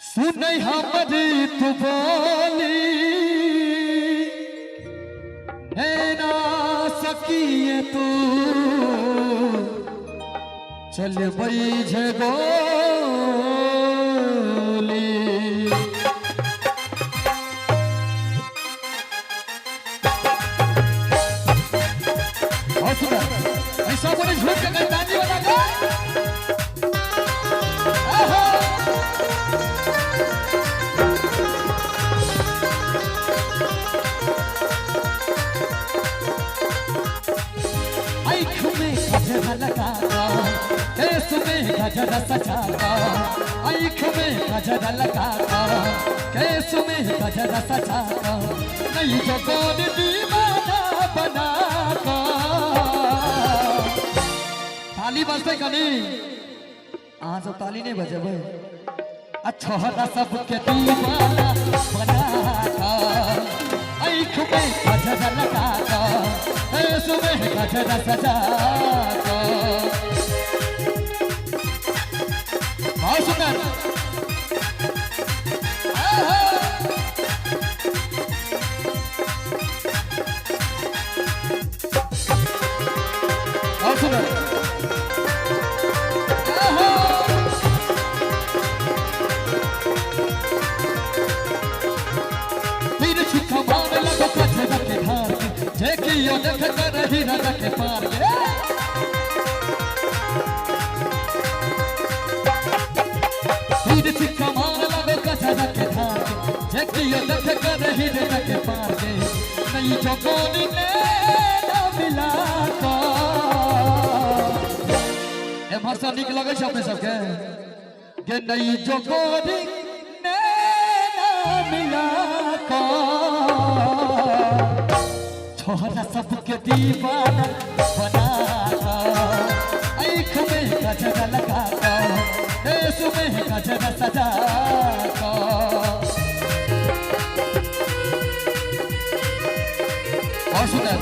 सुन हमारी तू बोली है ना सकिए तू चल बई गोली ऐसा बोले झूठ के गंदाजी बना का लगा केस में गजर सजाता आँख में गजर लगाता केस में गजर सजाता नहीं जो कौन दीवाना बनाता। ताली बजते कनी आज तो ताली नहीं बजे भाई अच्छा सबके दीवाना बनाता आँख में गजर लगाता केस में गजर सजाता। बहुत सुंदर बहुत सुंदर फिर छुट्टा मारने लगो कच्चे रखे धार के जेकियो देख कर ही राजा के पार के जेकियो देख कर ही राजा के पार के नहीं जो कोनी ने ना मिला का ए भाषा निक लगे छ अपने सबके के नहीं जो कोनी ने ना मिला का छोरा सबके दीवाना बना का आँख में गजर लगा का केस में गजर सजा का। और सुंदर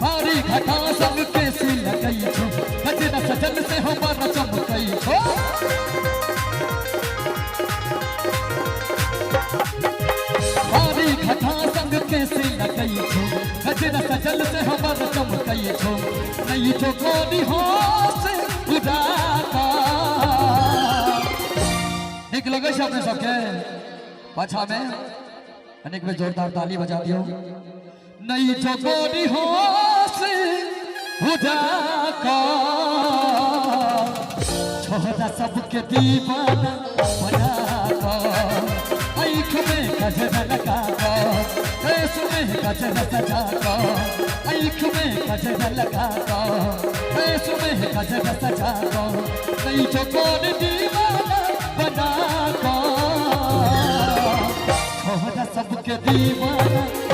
भारी घटा संग कैसी लगई छो गजरा सजन से हमारा चमकई छो भारी घटा संग कैसी लगई छो गजरा सजन से हमारा चमकई छो नहीं जो कोनी हो से उदाता। निक लगे छ अपने सबके पाछा में अनेक में जोरदार ताली बजा दियो नहीं जो कोनी हो से उदाता। छोरा सबके दीवाना बना का आँख में गजर लगा का केस में गजर सजा का आँख में गजर लगा का केस में गजर सजा का नहीं जो कौन दीवाना बना का छोरा सबके दीवाना